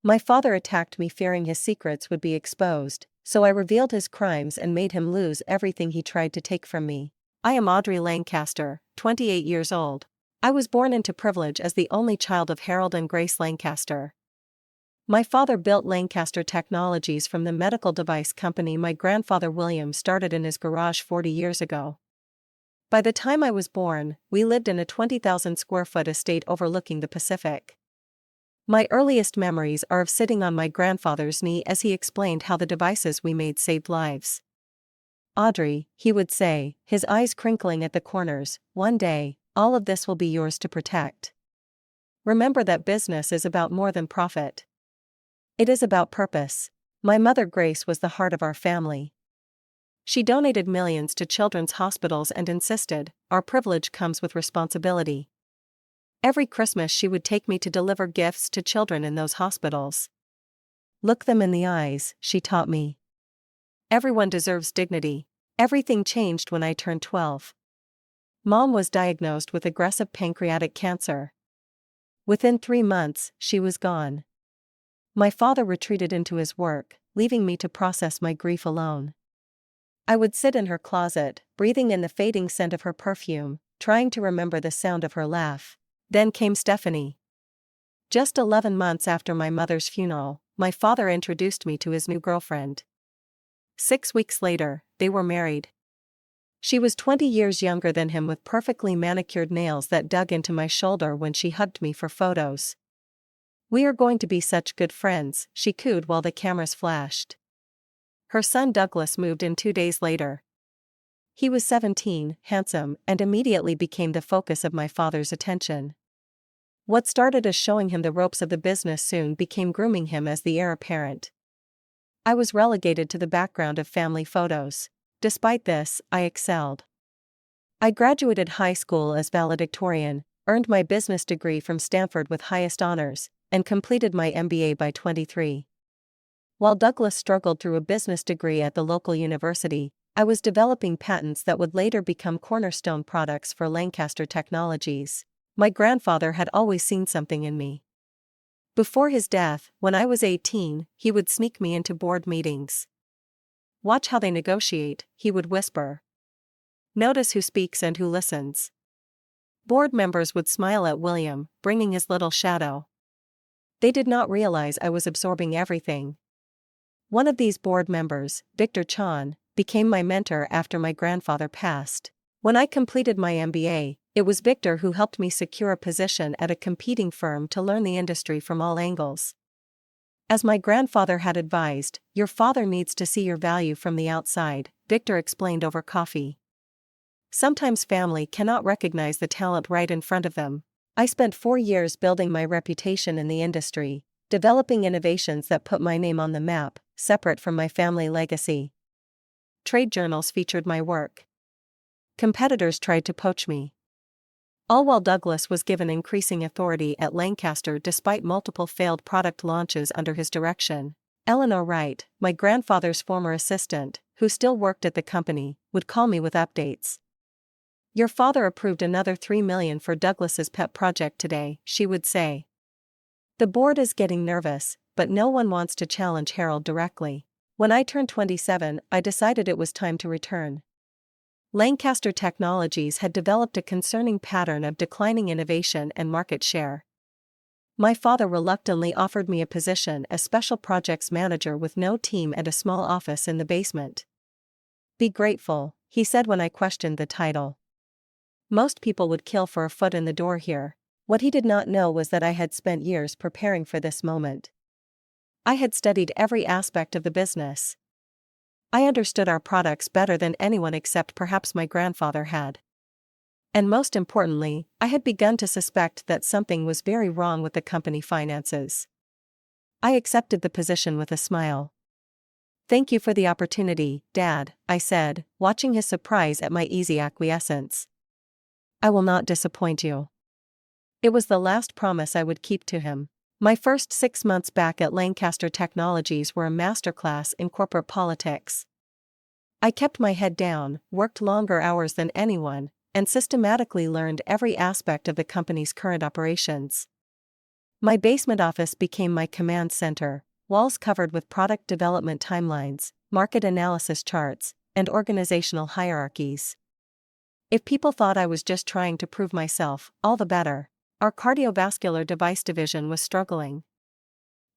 My father attacked me fearing his secrets would be exposed, so I revealed his crimes and made him lose everything he tried to take from me. I am Audrey Lancaster, 28 years old. I was born into privilege as the only child of Harold and Grace Lancaster. My father built Lancaster Technologies from the medical device company my grandfather William started in his garage 40 years ago. By the time I was born, we lived in a 20,000 square foot estate overlooking the Pacific. My earliest memories are of sitting on my grandfather's knee as he explained how the devices we made saved lives. "Audrey," he would say, his eyes crinkling at the corners, "one day, all of this will be yours to protect. Remember that business is about more than profit. It is about purpose." My mother Grace was the heart of our family. She donated millions to children's hospitals and insisted, "Our privilege comes with responsibility." Every Christmas she would take me to deliver gifts to children in those hospitals. "Look them in the eyes," she taught me. "Everyone deserves dignity." Everything changed when I turned 12. Mom was diagnosed with aggressive pancreatic cancer. Within 3 months, she was gone. My father retreated into his work, leaving me to process my grief alone. I would sit in her closet, breathing in the fading scent of her perfume, trying to remember the sound of her laugh. Then came Stephanie. Just 11 months after my mother's funeral, my father introduced me to his new girlfriend. 6 weeks later, they were married. She was 20 years younger than him with perfectly manicured nails that dug into my shoulder when she hugged me for photos. "We are going to be such good friends," she cooed while the cameras flashed. Her son Douglas moved in 2 days later. He was 17, handsome, and immediately became the focus of my father's attention. What started as showing him the ropes of the business soon became grooming him as the heir apparent. I was relegated to the background of family photos. Despite this, I excelled. I graduated high school as valedictorian, earned my business degree from Stanford with highest honors, and completed my MBA by 23. While Douglas struggled through a business degree at the local university, I was developing patents that would later become cornerstone products for Lancaster Technologies. My grandfather had always seen something in me. Before his death, when I was 18, he would sneak me into board meetings. "Watch how they negotiate," he would whisper. "Notice who speaks and who listens." Board members would smile at William, bringing his little shadow. They did not realize I was absorbing everything. One of these board members, Victor Chan, became my mentor after my grandfather passed. When I completed my MBA, it was Victor who helped me secure a position at a competing firm to learn the industry from all angles. As my grandfather had advised, "Your father needs to see your value from the outside," Victor explained over coffee. Sometimes family cannot recognize the talent right in front of them. I spent 4 years building my reputation in the industry, developing innovations that put my name on the map, separate from my family legacy. Trade journals featured my work. Competitors tried to poach me. All while Douglas was given increasing authority at Lancaster despite multiple failed product launches under his direction. Eleanor Wright, my grandfather's former assistant, who still worked at the company, would call me with updates. "Your father approved another $3 million for Douglas's pet project today," she would say. "The board is getting nervous, but no one wants to challenge Harold directly." When I turned 27, I decided it was time to return. Lancaster Technologies had developed a concerning pattern of declining innovation and market share. My father reluctantly offered me a position as special projects manager with no team and a small office in the basement. "Be grateful," he said when I questioned the title. "Most people would kill for a foot in the door here." What he did not know was that I had spent years preparing for this moment. I had studied every aspect of the business. I understood our products better than anyone except perhaps my grandfather had. And most importantly, I had begun to suspect that something was very wrong with the company finances. I accepted the position with a smile. "Thank you for the opportunity, Dad," I said, watching his surprise at my easy acquiescence. "I will not disappoint you." It was the last promise I would keep to him. My first 6 months back at Lancaster Technologies were a masterclass in corporate politics. I kept my head down, worked longer hours than anyone, and systematically learned every aspect of the company's current operations. My basement office became my command center, walls covered with product development timelines, market analysis charts, and organizational hierarchies. If people thought I was just trying to prove myself, all the better. Our cardiovascular device division was struggling.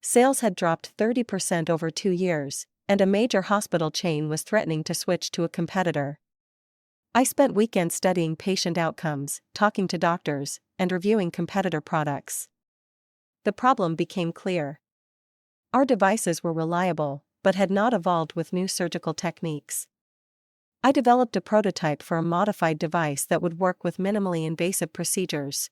Sales had dropped 30% over 2 years, and a major hospital chain was threatening to switch to a competitor. I spent weekends studying patient outcomes, talking to doctors, and reviewing competitor products. The problem became clear. Our devices were reliable, but had not evolved with new surgical techniques. I developed a prototype for a modified device that would work with minimally invasive procedures.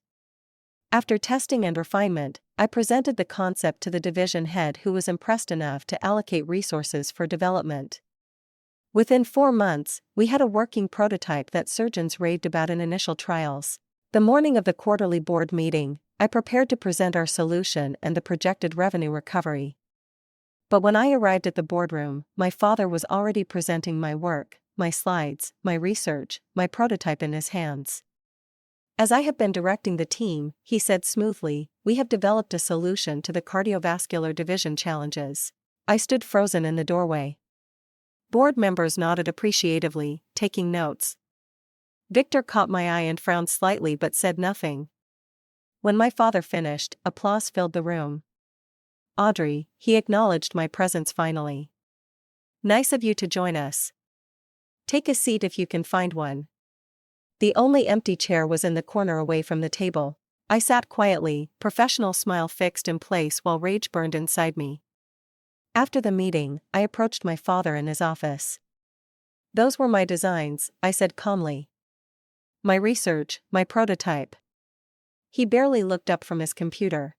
After testing and refinement, I presented the concept to the division head, who was impressed enough to allocate resources for development. Within 4 months, we had a working prototype that surgeons raved about in initial trials. The morning of the quarterly board meeting, I prepared to present our solution and the projected revenue recovery. But when I arrived at the boardroom, my father was already presenting my work, my slides, my research, my prototype in his hands. As I have been directing the team, he said smoothly, "We have developed a solution to the cardiovascular division challenges." I stood frozen in the doorway. Board members nodded appreciatively, taking notes. Victor caught my eye and frowned slightly but said nothing. When my father finished, applause filled the room. "Audrey," he acknowledged my presence finally. "Nice of you to join us. Take a seat if you can find one." The only empty chair was in the corner away from the table. I sat quietly, professional smile fixed in place while rage burned inside me. After the meeting, I approached my father in his office. "Those were my designs," I said calmly. "My research, my prototype." He barely looked up from his computer.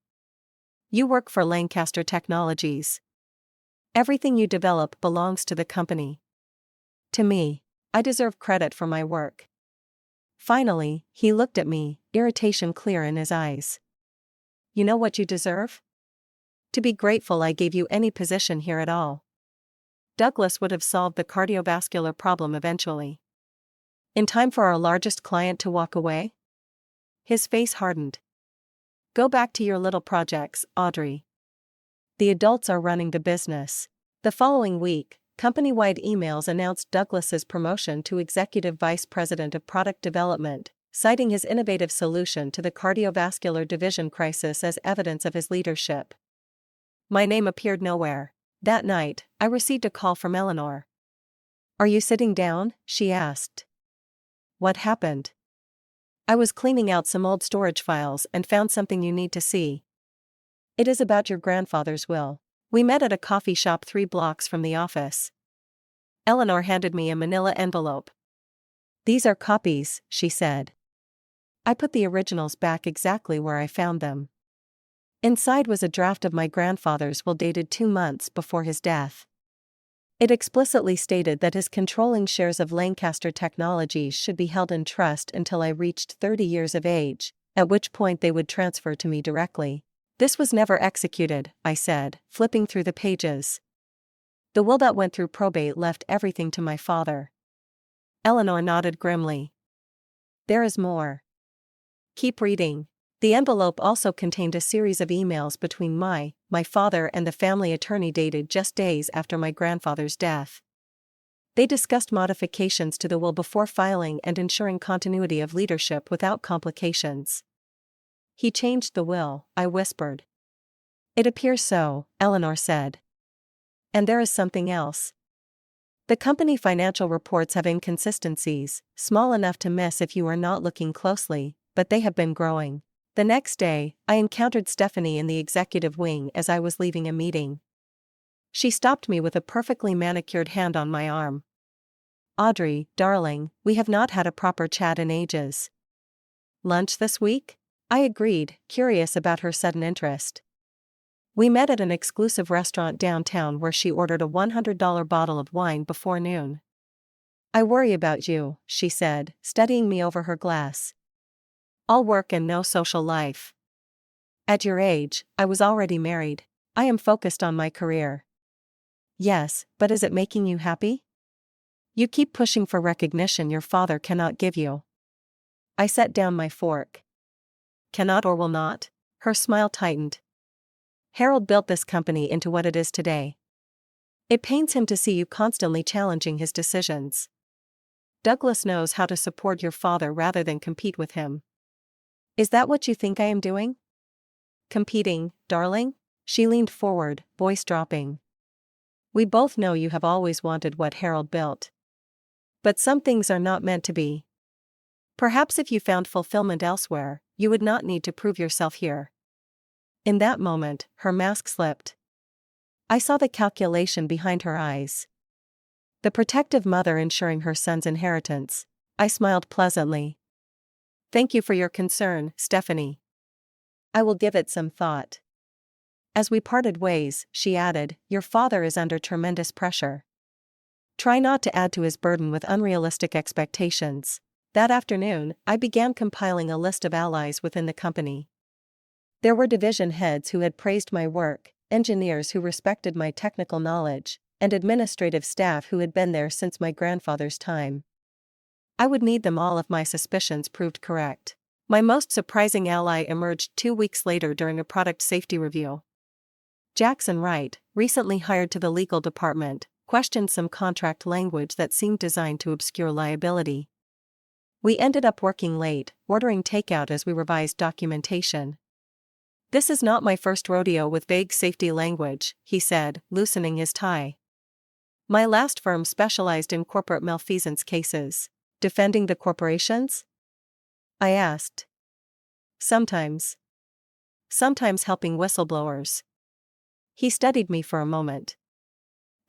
"You work for Lancaster Technologies. Everything you develop belongs to the company. To me, I deserve credit for my work." Finally, he looked at me, irritation clear in his eyes. "You know what you deserve? To be grateful I gave you any position here at all. Douglas would have solved the cardiovascular problem eventually. In time for our largest client to walk away?" His face hardened. "Go back to your little projects, Audrey. The adults are running the business." The following week, company-wide emails announced Douglas's promotion to Executive Vice President of Product Development, citing his innovative solution to the cardiovascular division crisis as evidence of his leadership. My name appeared nowhere. That night, I received a call from Eleanor. "Are you sitting down?" she asked. "What happened?" "I was cleaning out some old storage files and found something you need to see. It is about your grandfather's will." We met at a coffee shop 3 blocks from the office. Eleanor handed me a manila envelope. "These are copies," she said. I put the originals back exactly where I found them. Inside was a draft of my grandfather's will dated 2 months before his death. It explicitly stated that his controlling shares of Lancaster Technologies should be held in trust until I reached 30 years of age, at which point they would transfer to me directly. "This was never executed," I said, flipping through the pages. "The will that went through probate left everything to my father." Eleanor nodded grimly. "There is more. Keep reading." The envelope also contained a series of emails between my father and the family attorney dated just days after my grandfather's death. They discussed modifications to the will before filing and ensuring continuity of leadership without complications. "He changed the will," I whispered. "It appears so," Eleanor said. "And there is something else. The company financial reports have inconsistencies, small enough to miss if you are not looking closely, but they have been growing." The next day, I encountered Stephanie in the executive wing as I was leaving a meeting. She stopped me with a perfectly manicured hand on my arm. "Audrey, darling, we have not had a proper chat in ages. Lunch this week?" I agreed, curious about her sudden interest. We met at an exclusive restaurant downtown where she ordered a $100 bottle of wine before noon. "I worry about you," she said, studying me over her glass. "All work and no social life. At your age, I was already married. I am focused on my career." "Yes, but is it making you happy? You keep pushing for recognition your father cannot give you." I set down my fork. "Cannot or will not?" Her smile tightened. Harold built this company into what it is today. It pains him to see you constantly challenging his decisions. Douglas knows how to support your father rather than compete with him. Is that what you think I am doing? Competing, darling? She leaned forward, voice dropping. We both know you have always wanted what Harold built. But some things are not meant to be. Perhaps if you found fulfillment elsewhere, you would not need to prove yourself here. In that moment, her mask slipped. I saw the calculation behind her eyes. The protective mother ensuring her son's inheritance. I smiled pleasantly. Thank you for your concern, Stephanie. I will give it some thought. As we parted ways, she added, your father is under tremendous pressure. Try not to add to his burden with unrealistic expectations. That afternoon, I began compiling a list of allies within the company. There were division heads who had praised my work, engineers who respected my technical knowledge, and administrative staff who had been there since my grandfather's time. I would need them all if my suspicions proved correct. My most surprising ally emerged 2 weeks later during a product safety review. Jackson Wright, recently hired to the legal department, questioned some contract language that seemed designed to obscure liability. We ended up working late, ordering takeout as we revised documentation. This is not my first rodeo with vague safety language, he said, loosening his tie. My last firm specialized in corporate malfeasance cases. Defending the corporations? I asked. Sometimes. Sometimes helping whistleblowers. He studied me for a moment.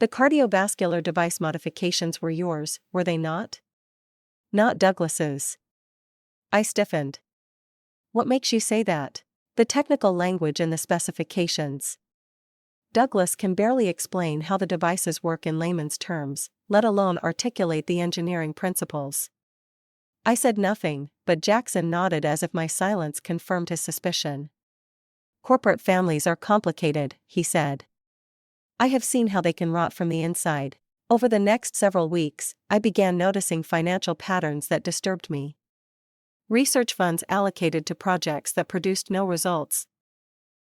The cardiovascular device modifications were yours, were they not? Not Douglas's. I stiffened. What makes you say that? The technical language in the specifications. Douglas can barely explain how the devices work in layman's terms, let alone articulate the engineering principles. I said nothing, but Jackson nodded as if my silence confirmed his suspicion. Corporate families are complicated, he said. I have seen how they can rot from the inside. Over the next several weeks, I began noticing financial patterns that disturbed me. Research funds allocated to projects that produced no results.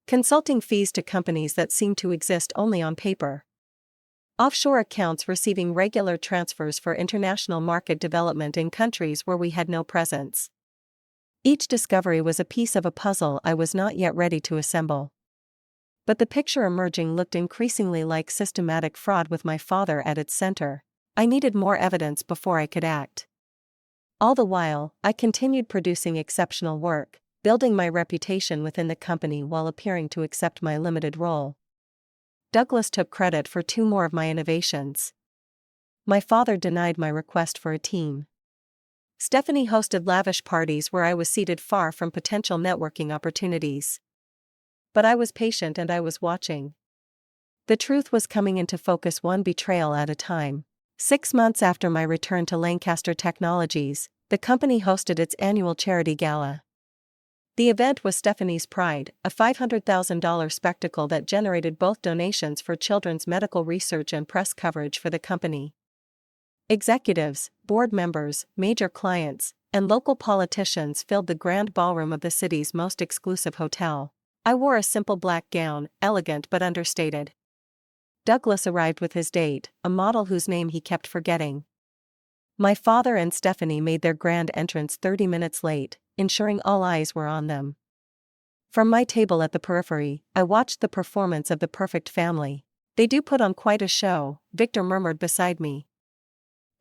Consulting fees to companies that seemed to exist only on paper. Offshore accounts receiving regular transfers for international market development in countries where we had no presence. Each discovery was a piece of a puzzle I was not yet ready to assemble. But the picture emerging looked increasingly like systematic fraud with my father at its center. I needed more evidence before I could act. All the while, I continued producing exceptional work, building my reputation within the company while appearing to accept my limited role. Douglas took credit for 2 more of my innovations. My father denied my request for a team. Stephanie hosted lavish parties where I was seated far from potential networking opportunities. But I was patient and I was watching. The truth was coming into focus one betrayal at a time. 6 months after my return to Lancaster Technologies, the company hosted its annual charity gala. The event was Stephanie's pride, a $500,000 spectacle that generated both donations for children's medical research and press coverage for the company. Executives, board members, major clients, and local politicians filled the grand ballroom of the city's most exclusive hotel. I wore a simple black gown, elegant but understated. Douglas arrived with his date, a model whose name he kept forgetting. My father and Stephanie made their grand entrance 30 minutes late, ensuring all eyes were on them. From my table at the periphery, I watched the performance of the perfect family. They do put on quite a show, Victor murmured beside me.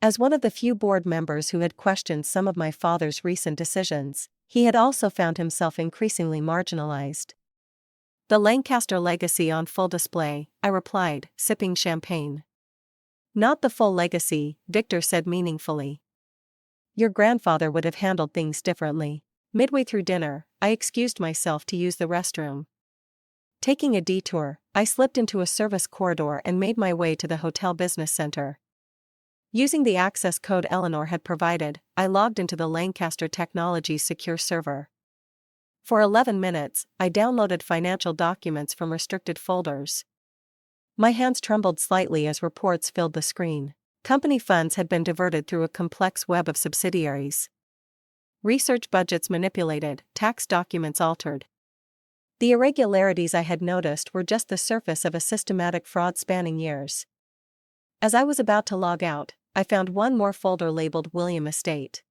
As one of the few board members who had questioned some of my father's recent decisions, he had also found himself increasingly marginalized. The Lancaster legacy on full display, I replied, sipping champagne. Not the full legacy, Victor said meaningfully. Your grandfather would have handled things differently. Midway through dinner, I excused myself to use the restroom. Taking a detour, I slipped into a service corridor and made my way to the hotel business center. Using the access code Eleanor had provided, I logged into the Lancaster Technologies secure server. For 11 minutes, I downloaded financial documents from restricted folders. My hands trembled slightly as reports filled the screen. Company funds had been diverted through a complex web of subsidiaries. Research budgets manipulated, tax documents altered. The irregularities I had noticed were just the surface of a systematic fraud spanning years. As I was about to log out, I found one more folder labeled William Estate.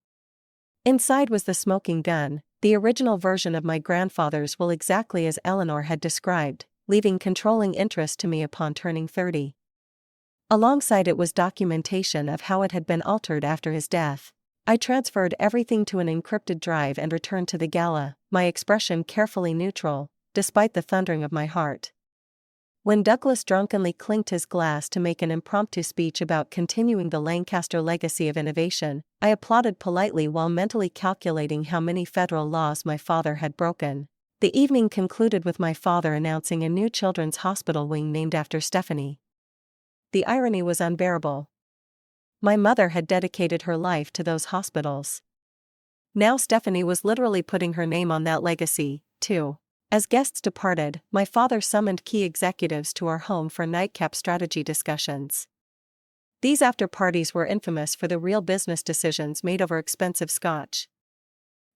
Inside was the smoking gun, the original version of my grandfather's will exactly as Eleanor had described, leaving controlling interest to me upon turning 30. Alongside it was documentation of how it had been altered after his death. I transferred everything to an encrypted drive and returned to the gala, my expression carefully neutral, despite the thundering of my heart. When Douglas drunkenly clinked his glass to make an impromptu speech about continuing the Lancaster legacy of innovation, I applauded politely while mentally calculating how many federal laws my father had broken. The evening concluded with my father announcing a new children's hospital wing named after Stephanie. The irony was unbearable. My mother had dedicated her life to those hospitals. Now Stephanie was literally putting her name on that legacy, too. As guests departed, my father summoned key executives to our home for nightcap strategy discussions. These after-parties were infamous for the real business decisions made over expensive scotch.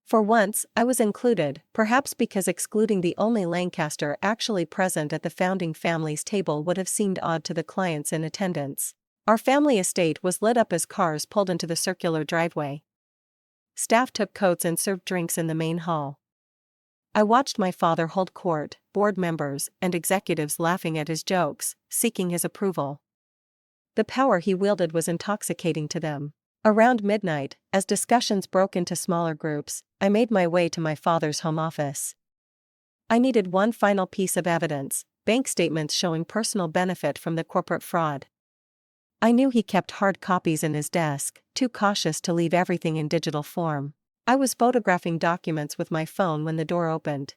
For once, I was included, perhaps because excluding the only Lancaster actually present at the founding family's table would have seemed odd to the clients in attendance. Our family estate was lit up as cars pulled into the circular driveway. Staff took coats and served drinks in the main hall. I watched my father hold court, board members and executives laughing at his jokes, seeking his approval. The power he wielded was intoxicating to them. Around midnight, as discussions broke into smaller groups, I made my way to my father's home office. I needed one final piece of evidence, bank statements showing personal benefit from the corporate fraud. I knew he kept hard copies in his desk, too cautious to leave everything in digital form. I was photographing documents with my phone when the door opened.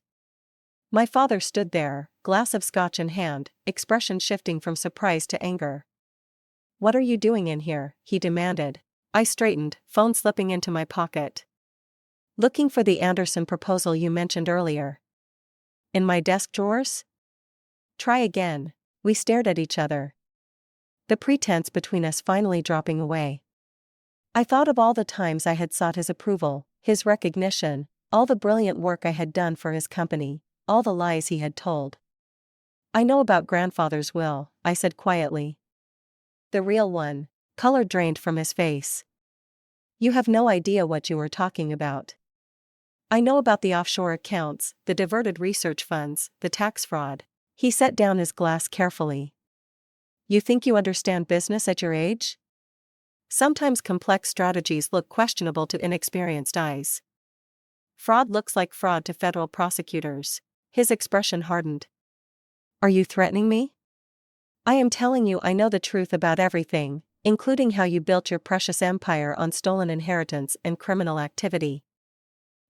My father stood there, glass of scotch in hand, expression shifting from surprise to anger. "What are you doing in here?" he demanded. I straightened, phone slipping into my pocket. "Looking for the Anderson proposal you mentioned earlier." "In my desk drawers?" "Try again." We stared at each other. The pretense between us finally dropping away. I thought of all the times I had sought his approval, his recognition, all the brilliant work I had done for his company, all the lies he had told. "I know about grandfather's will," I said quietly. "The real one." Color drained from his face. "You have no idea what you are talking about." "I know about the offshore accounts, the diverted research funds, the tax fraud." He set down his glass carefully. "You think you understand business at your age? Sometimes complex strategies look questionable to inexperienced eyes. Fraud looks like fraud to federal prosecutors." His expression hardened. "Are you threatening me?" "I am telling you I know the truth about everything, including how you built your precious empire on stolen inheritance and criminal activity."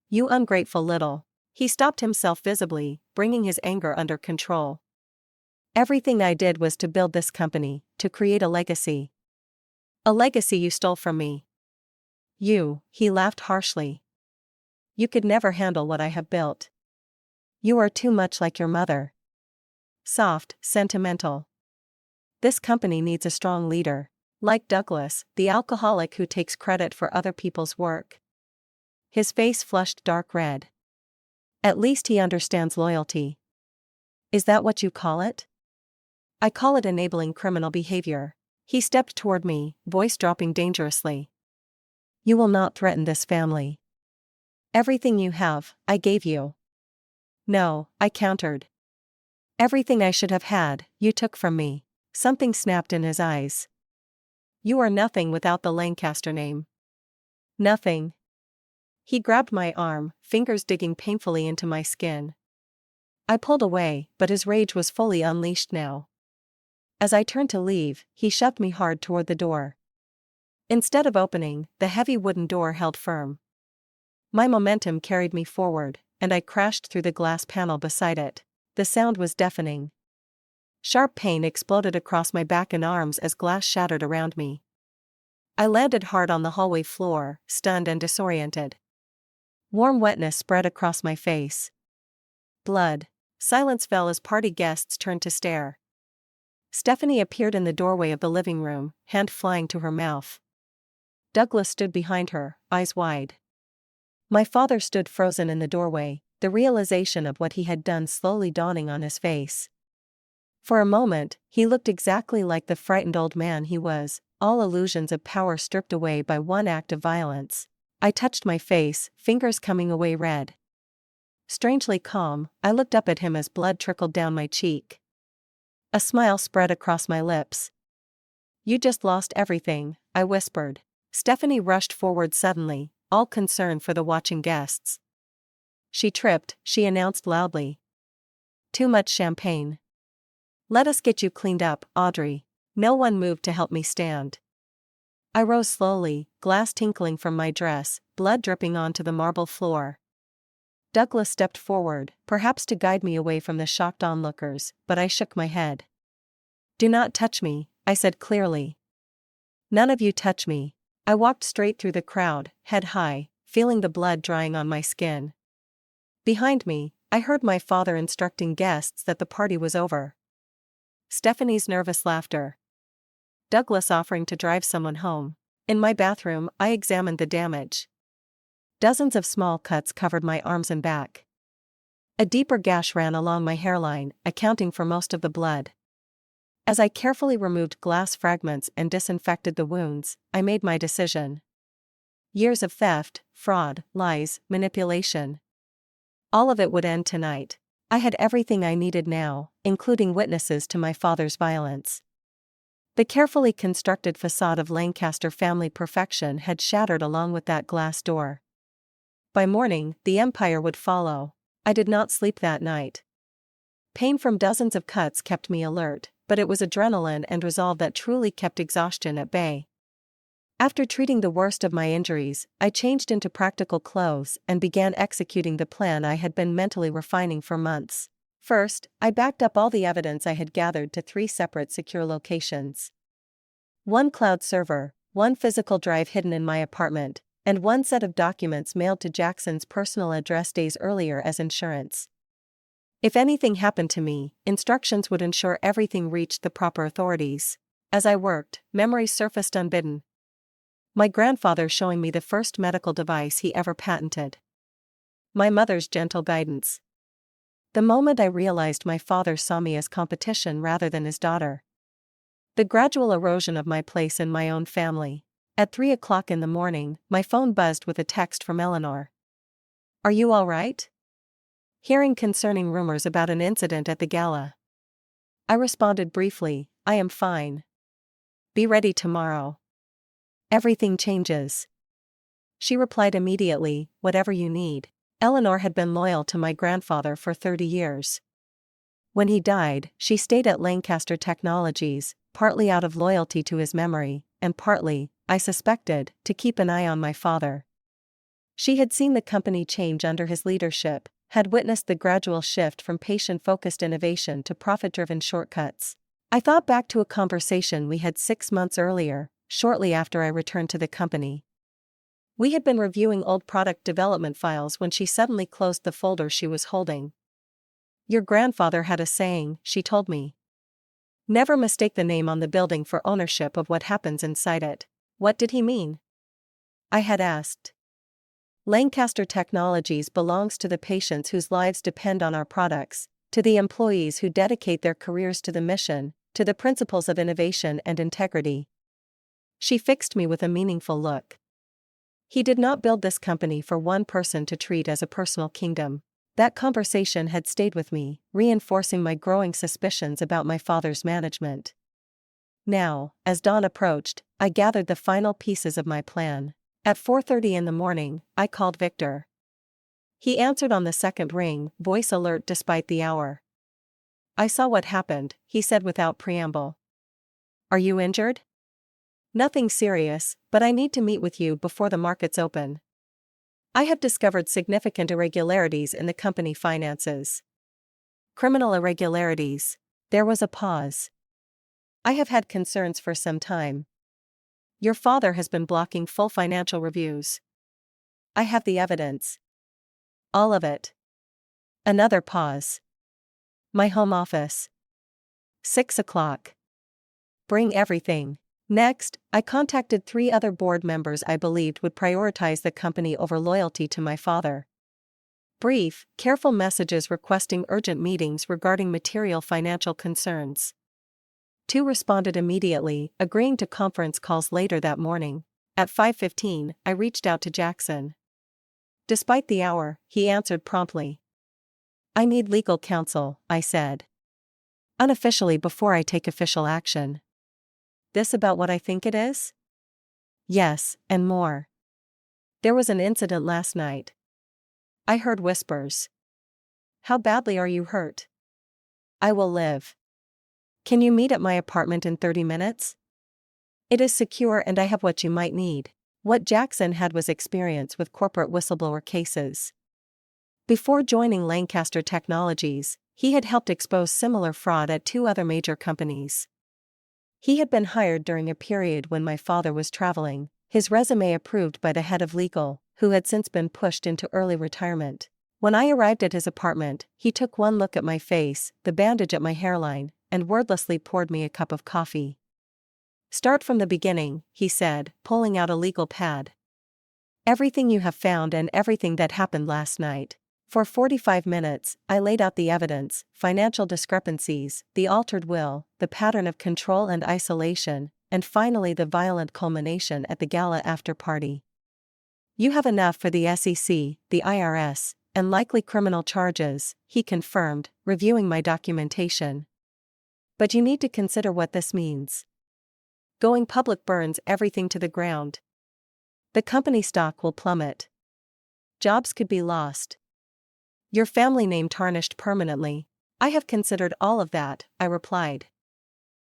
"You ungrateful little." He stopped himself visibly, bringing his anger under control. "Everything I did was to build this company, to create a legacy. A legacy you stole from me." He laughed harshly. "You could never handle what I have built. You are too much like your mother. Soft, sentimental. This company needs a strong leader. Like Douglas, the alcoholic who takes credit for other people's work." His face flushed dark red. "At least he understands loyalty." "Is that what you call it?" "I call it enabling criminal behavior." He stepped toward me, voice dropping dangerously. "You will not threaten this family. Everything you have, I gave you." "No," I countered. "Everything I should have had, you took from me." Something snapped in his eyes. "You are nothing without the Lancaster name." "Nothing." He grabbed my arm, fingers digging painfully into my skin. I pulled away, but his rage was fully unleashed now. As I turned to leave, he shoved me hard toward the door. Instead of opening, the heavy wooden door held firm. My momentum carried me forward, and I crashed through the glass panel beside it. The sound was deafening. Sharp pain exploded across my back and arms as glass shattered around me. I landed hard on the hallway floor, stunned and disoriented. Warm wetness spread across my face. Blood. Silence fell as party guests turned to stare. Stephanie appeared in the doorway of the living room, hand flying to her mouth. Douglas stood behind her, eyes wide. My father stood frozen in the doorway, the realization of what he had done slowly dawning on his face. For a moment, he looked exactly like the frightened old man he was, all illusions of power stripped away by one act of violence. I touched my face, fingers coming away red. Strangely calm, I looked up at him as blood trickled down my cheek. A smile spread across my lips. "You just lost everything," I whispered. Stephanie rushed forward suddenly, all concern for the watching guests. "She tripped," she announced loudly. "Too much champagne. Let us get you cleaned up, Audrey." No one moved to help me stand. I rose slowly, glass tinkling from my dress, blood dripping onto the marble floor. Douglas stepped forward, perhaps to guide me away from the shocked onlookers, but I shook my head. "Do not touch me," I said clearly. "None of you touch me." I walked straight through the crowd, head high, feeling the blood drying on my skin. Behind me, I heard my father instructing guests that the party was over. Stephanie's nervous laughter. Douglas offering to drive someone home. In my bathroom, I examined the damage. Dozens of small cuts covered my arms and back. A deeper gash ran along my hairline, accounting for most of the blood. As I carefully removed glass fragments and disinfected the wounds, I made my decision. Years of theft, fraud, lies, manipulation. All of it would end tonight. I had everything I needed now, including witnesses to my father's violence. The carefully constructed facade of Lancaster family perfection had shattered along with that glass door. By morning, the empire would follow. I did not sleep that night. Pain from dozens of cuts kept me alert, but it was adrenaline and resolve that truly kept exhaustion at bay. After treating the worst of my injuries, I changed into practical clothes and began executing the plan I had been mentally refining for months. First, I backed up all the evidence I had gathered to 3 separate secure locations. 1 cloud server, 1 physical drive hidden in my apartment, and 1 set of documents mailed to Jackson's personal address days earlier as insurance. If anything happened to me, instructions would ensure everything reached the proper authorities. As I worked, memories surfaced unbidden. My grandfather showing me the first medical device he ever patented. My mother's gentle guidance. The moment I realized my father saw me as competition rather than his daughter. The gradual erosion of my place in my own family. At 3 o'clock in the morning, my phone buzzed with a text from Eleanor. "Are you all right?" Hearing concerning rumors about an incident at the gala. I responded briefly, "I am fine. Be ready tomorrow. Everything changes." She replied immediately, "Whatever you need." Eleanor had been loyal to my grandfather for 30 years. When he died, she stayed at Lancaster Technologies, partly out of loyalty to his memory, and partly, I suspected, to keep an eye on my father. She had seen the company change under his leadership, had witnessed the gradual shift from patient-focused innovation to profit-driven shortcuts. I thought back to a conversation we had 6 months earlier, shortly after I returned to the company. We had been reviewing old product development files when she suddenly closed the folder she was holding. "Your grandfather had a saying," she told me. "Never mistake the name on the building for ownership of what happens inside it." What did he mean? I had asked. Lancaster Technologies belongs to the patients whose lives depend on our products, to the employees who dedicate their careers to the mission, to the principles of innovation and integrity. She fixed me with a meaningful look. He did not build this company for one person to treat as a personal kingdom. That conversation had stayed with me, reinforcing my growing suspicions about my father's management. Now, as dawn approached, I gathered the final pieces of my plan. At 4:30 in the morning, I called Victor. He answered on the second ring, voice alert despite the hour. "I saw what happened," he said without preamble. "Are you injured?" "Nothing serious, but I need to meet with you before the markets open. I have discovered significant irregularities in the company finances." "Criminal irregularities." There was a pause. "I have had concerns for some time. Your father has been blocking full financial reviews. I have the evidence. All of it." Another pause. "My home office. 6 o'clock. Bring everything." Next, I contacted 3 other board members I believed would prioritize the company over loyalty to my father. Brief, careful messages requesting urgent meetings regarding material financial concerns. 2 responded immediately, agreeing to conference calls later that morning. At 5:15, I reached out to Jackson. Despite the hour, he answered promptly. I need legal counsel, I said. Unofficially before I take official action. This about what I think it is? Yes, and more. There was an incident last night. I heard whispers. How badly are you hurt? I will live. Can you meet at my apartment in 30 minutes? It is secure and I have what you might need. What Jackson had was experience with corporate whistleblower cases. Before joining Lancaster Technologies, he had helped expose similar fraud at 2 other major companies. He had been hired during a period when my father was traveling, his resume approved by the head of legal, who had since been pushed into early retirement. When I arrived at his apartment, he took one look at my face, the bandage at my hairline, and wordlessly poured me a cup of coffee. Start from the beginning, he said, pulling out a legal pad. Everything you have found and everything that happened last night. For 45 minutes, I laid out the evidence, financial discrepancies, the altered will, the pattern of control and isolation, and finally the violent culmination at the gala after-party. You have enough for the SEC, the IRS, and likely criminal charges, he confirmed, reviewing my documentation. But you need to consider what this means. Going public burns everything to the ground. The company stock will plummet. Jobs could be lost. Your family name tarnished permanently. I have considered all of that, I replied.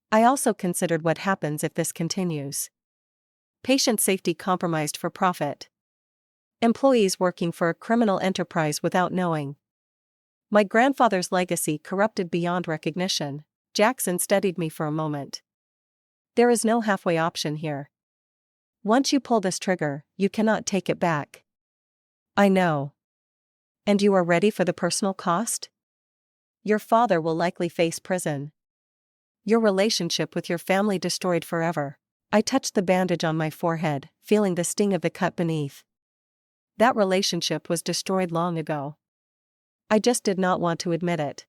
I also considered what happens if this continues. Patient safety compromised for profit. Employees working for a criminal enterprise without knowing. My grandfather's legacy corrupted beyond recognition. Jackson studied me for a moment. There is no halfway option here. Once you pull this trigger, you cannot take it back. I know. And you are ready for the personal cost? Your father will likely face prison. Your relationship with your family destroyed forever. I touched the bandage on my forehead, feeling the sting of the cut beneath. That relationship was destroyed long ago. I just did not want to admit it.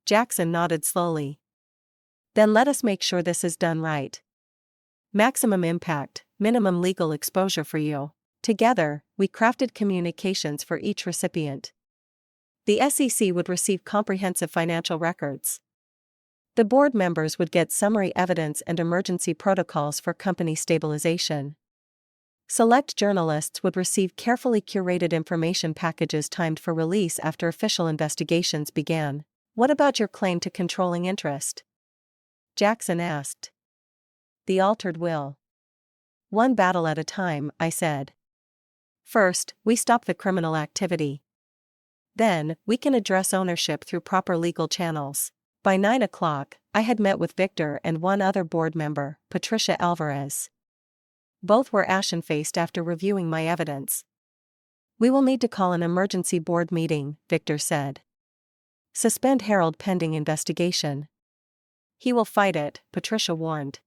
Jackson nodded slowly. Then let us make sure this is done right. Maximum impact, minimum legal exposure for you. Together, we crafted communications for each recipient. The SEC would receive comprehensive financial records. The board members would get summary evidence and emergency protocols for company stabilization. Select journalists would receive carefully curated information packages timed for release after official investigations began. What about your claim to controlling interest? Jackson asked. The altered will. One battle at a time, I said. First, we stop the criminal activity. Then, we can address ownership through proper legal channels. By 9 o'clock, I had met with Victor and one other board member, Patricia Alvarez. Both were ashen-faced after reviewing my evidence. We will need to call an emergency board meeting, Victor said. Suspend Harold pending investigation. He will fight it, Patricia warned.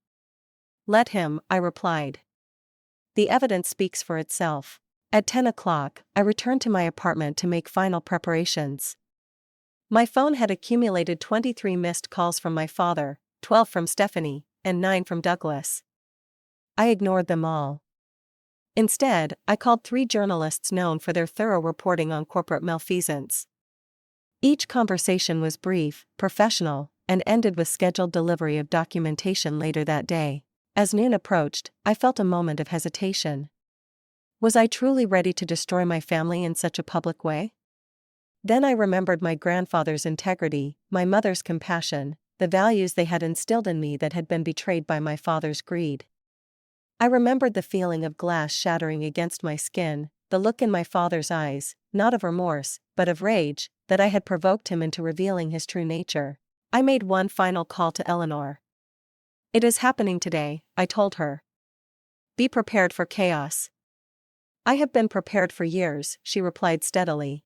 Let him, I replied. The evidence speaks for itself. At 10 o'clock, I returned to my apartment to make final preparations. My phone had accumulated 23 missed calls from my father, 12 from Stephanie, and 9 from Douglas. I ignored them all. Instead, I called 3 journalists known for their thorough reporting on corporate malfeasance. Each conversation was brief, professional, and ended with scheduled delivery of documentation later that day. As noon approached, I felt a moment of hesitation. Was I truly ready to destroy my family in such a public way? Then I remembered my grandfather's integrity, my mother's compassion, the values they had instilled in me that had been betrayed by my father's greed. I remembered the feeling of glass shattering against my skin, the look in my father's eyes, not of remorse, but of rage, that I had provoked him into revealing his true nature. I made one final call to Eleanor. It is happening today, I told her. Be prepared for chaos. I have been prepared for years, she replied steadily.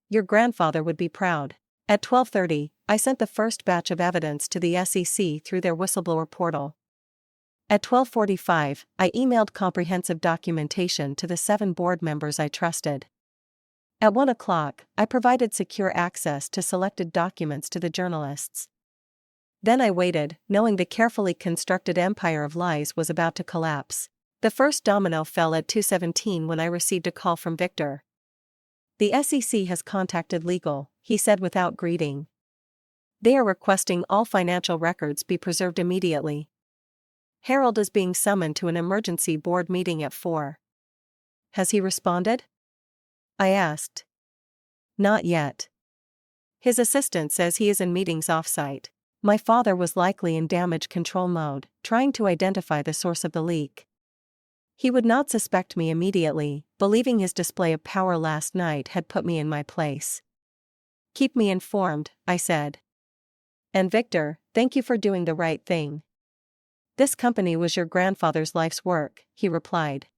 Your grandfather would be proud. At 12:30, I sent the first batch of evidence to the SEC through their whistleblower portal. At 12:45, I emailed comprehensive documentation to the 7 board members I trusted. At 1 o'clock, I provided secure access to selected documents to the journalists. Then I waited, knowing the carefully constructed empire of lies was about to collapse. The first domino fell at 2:17 when I received a call from Victor. "The SEC has contacted legal," he said without greeting. "They are requesting all financial records be preserved immediately. Harold is being summoned to an emergency board meeting at 4. "Has he responded?" I asked. "Not yet. His assistant says he is in meetings off-site." My father was likely in damage control mode, trying to identify the source of the leak. He would not suspect me immediately, believing his display of power last night had put me in my place. "Keep me informed," I said. "And Victor, thank you for doing the right thing. This company was your grandfather's life's work," he replied.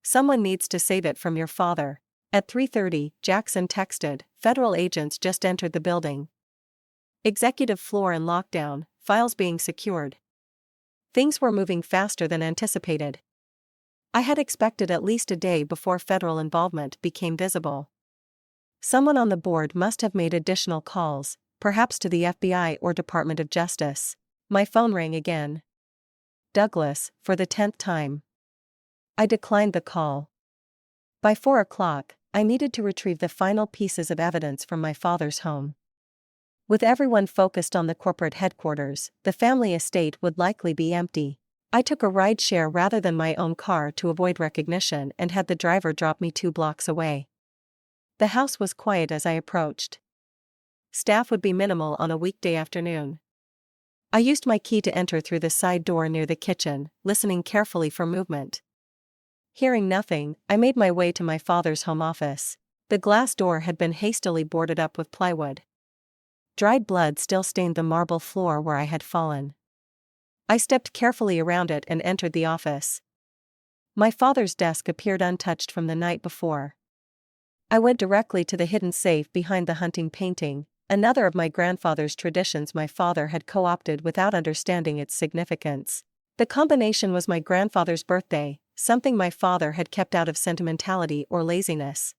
"Someone needs to save it from your father." At 3:30, Jackson texted, "Federal agents just entered the building. Executive floor in lockdown, files being secured." Things were moving faster than anticipated. I had expected at least a day before federal involvement became visible. Someone on the board must have made additional calls, perhaps to the FBI or Department of Justice. My phone rang again. "Douglas, for the 10th time." I declined the call. By 4 o'clock, I needed to retrieve the final pieces of evidence from my father's home. With everyone focused on the corporate headquarters, the family estate would likely be empty. I took a ride-share rather than my own car to avoid recognition and had the driver drop me 2 blocks away. The house was quiet as I approached. Staff would be minimal on a weekday afternoon. I used my key to enter through the side door near the kitchen, listening carefully for movement. Hearing nothing, I made my way to my father's home office. The glass door had been hastily boarded up with plywood. Dried blood still stained the marble floor where I had fallen. I stepped carefully around it and entered the office. My father's desk appeared untouched from the night before. I went directly to the hidden safe behind the hunting painting, another of my grandfather's traditions my father had co-opted without understanding its significance. The combination was my grandfather's birthday, something my father had kept out of sentimentality or laziness.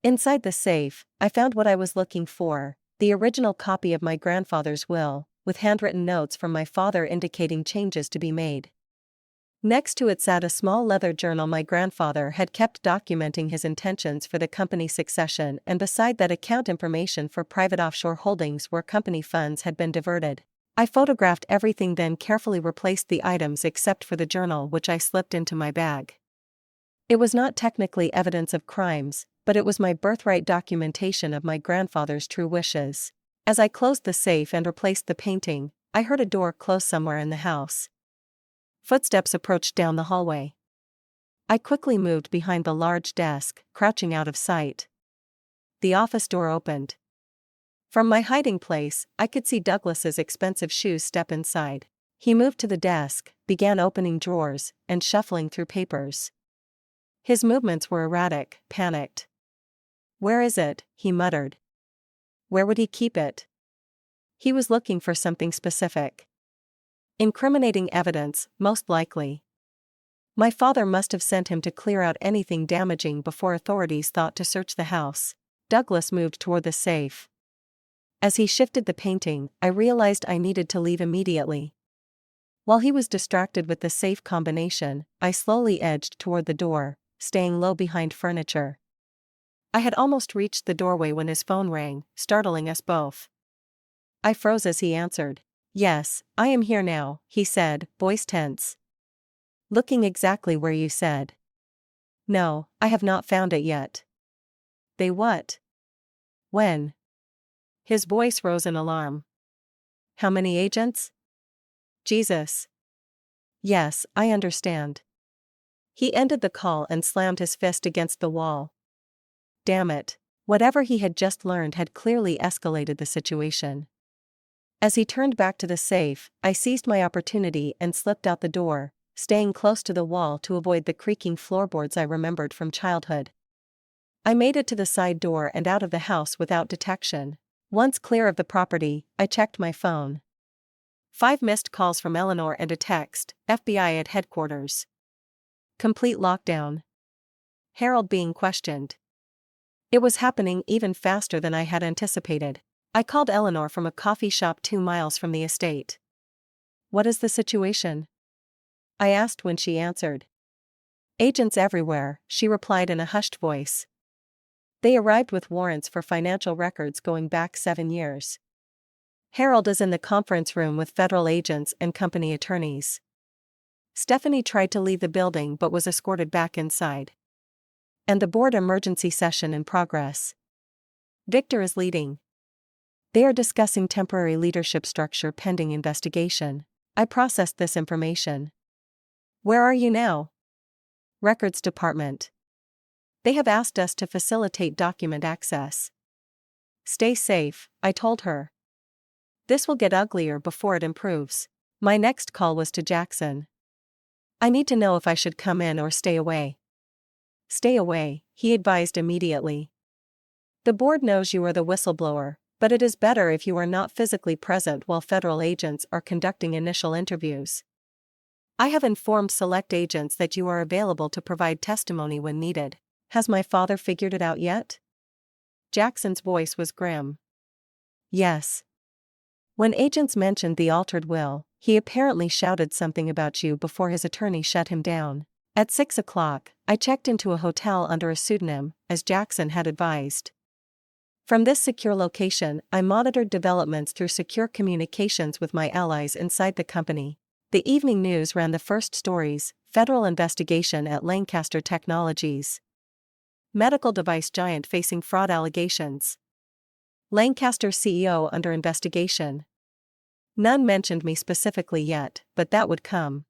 Inside the safe, I found what I was looking for, the original copy of my grandfather's will, with handwritten notes from my father indicating changes to be made. Next to it sat a small leather journal my grandfather had kept documenting his intentions for the company succession, and beside that account information for private offshore holdings where company funds had been diverted. I photographed everything, then carefully replaced the items except for the journal, which I slipped into my bag. It was not technically evidence of crimes, but it was my birthright documentation of my grandfather's true wishes. As I closed the safe and replaced the painting, I heard a door close somewhere in the house. Footsteps approached down the hallway. I quickly moved behind the large desk, crouching out of sight. The office door opened. From my hiding place, I could see Douglas's expensive shoes step inside. He moved to the desk, began opening drawers, and shuffling through papers. His movements were erratic, panicked. "Where is it?" he muttered. Where would he keep it? He was looking for something specific. Incriminating evidence, most likely. My father must have sent him to clear out anything damaging before authorities thought to search the house. Douglas moved toward the safe. As he shifted the painting, I realized I needed to leave immediately. While he was distracted with the safe combination, I slowly edged toward the door, staying low behind furniture. I had almost reached the doorway when his phone rang, startling us both. I froze as he answered. "Yes, I am here now," he said, voice tense. "Looking exactly where you said." "No, I have not found it yet." "They what? When?" His voice rose in alarm. "How many agents?" "Jesus. Yes, I understand." He ended the call and slammed his fist against the wall. Damn it. Whatever he had just learned had clearly escalated the situation. As he turned back to the safe, I seized my opportunity and slipped out the door, staying close to the wall to avoid the creaking floorboards I remembered from childhood. I made it to the side door and out of the house without detection. Once clear of the property, I checked my phone. 5 missed calls from Eleanor and a text, "FBI at headquarters. Complete lockdown. Harold being questioned." It was happening even faster than I had anticipated. I called Eleanor from a coffee shop 2 miles from the estate. "What is the situation?" I asked when she answered. "Agents everywhere," she replied in a hushed voice. "They arrived with warrants for financial records going back 7 years. Harold is in the conference room with federal agents and company attorneys. Stephanie tried to leave the building but was escorted back inside. And the board emergency session in progress. Victor is leading. They are discussing temporary leadership structure pending investigation." I processed this information. "Where are you now?" "Records department. They have asked us to facilitate document access." "Stay safe," I told her. "This will get uglier before it improves." My next call was to Jackson. "I need to know if I should come in or stay away." "Stay away," he advised immediately. "The board knows you are the whistleblower, but it is better if you are not physically present while federal agents are conducting initial interviews. I have informed select agents that you are available to provide testimony when needed. Has my father figured it out yet?" Jackson's voice was grim. "Yes. When agents mentioned the altered will, he apparently shouted something about you before his attorney shut him down. At 6 o'clock, I checked into a hotel under a pseudonym, as Jackson had advised. From this secure location, I monitored developments through secure communications with my allies inside the company. The evening news ran the first stories: federal investigation at Lancaster Technologies. Medical device giant facing fraud allegations. Lancaster CEO under investigation. None mentioned me specifically yet, but that would come.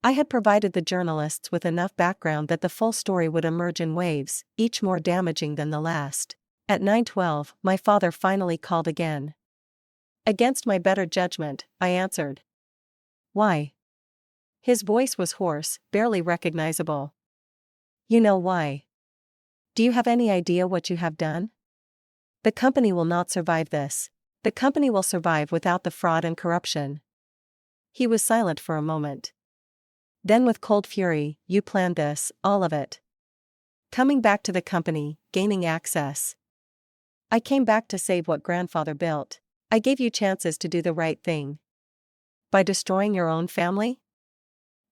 I had provided the journalists with enough background that the full story would emerge in waves, each more damaging than the last. At 9:12, my father finally called again. Against my better judgment, I answered. "Why?" His voice was hoarse, barely recognizable. "You know why. Do you have any idea what you have done? The company will not survive this. The company will survive without the fraud and corruption." He was silent for a moment. Then with cold fury, "You planned this, all of it. Coming back to the company, gaining access. I came back to save what grandfather built. I gave you chances to do the right thing. By destroying your own family?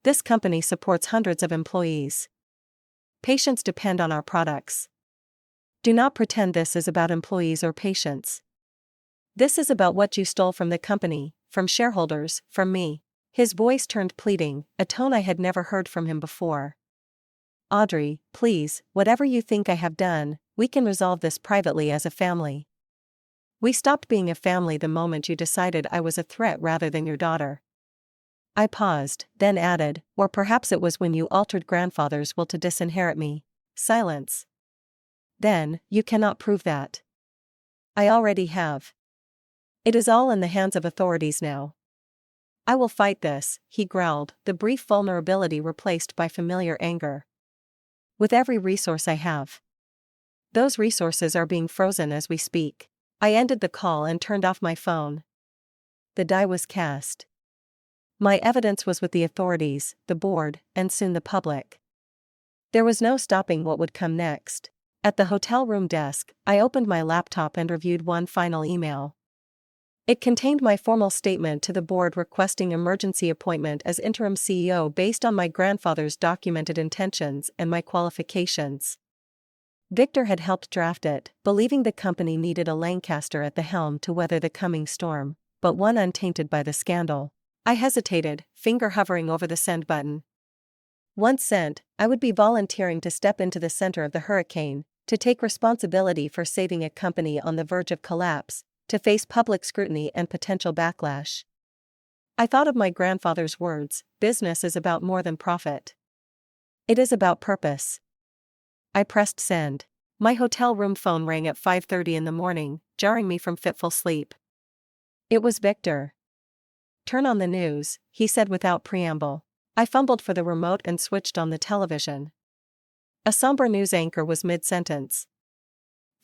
This company supports hundreds of employees. Patients depend on our products. Do not pretend this is about employees or patients. This is about what you stole from the company, from shareholders, from me." His voice turned pleading, a tone I had never heard from him before. "Audrey, please, whatever you think I have done, we can resolve this privately as a family. We stopped being a family the moment you decided I was a threat rather than your daughter." I paused, then added, "Or perhaps it was when you altered grandfather's will to disinherit me." Silence. "Then, you cannot prove that." "I already have. It is all in the hands of authorities now." "I will fight this," he growled, the brief vulnerability replaced by familiar anger. "With every resource I have." "Those resources are being frozen as we speak." I ended the call and turned off my phone. The die was cast. My evidence was with the authorities, the board, and soon the public. There was no stopping what would come next. At the hotel room desk, I opened my laptop and reviewed one final email. It contained my formal statement to the board requesting emergency appointment as interim CEO based on my grandfather's documented intentions and my qualifications. Victor had helped draft it, believing the company needed a Lancaster at the helm to weather the coming storm, but one untainted by the scandal. I hesitated, finger hovering over the send button. Once sent, I would be volunteering to step into the center of the hurricane, to take responsibility for saving a company on the verge of collapse, to face public scrutiny and potential backlash. I thought of my grandfather's words: "Business is about more than profit. It is about purpose." I pressed send. My hotel room phone rang at 5:30 in the morning, jarring me from fitful sleep. It was Victor. "Turn on the news," he said without preamble. I fumbled for the remote and switched on the television. A somber news anchor was mid-sentence.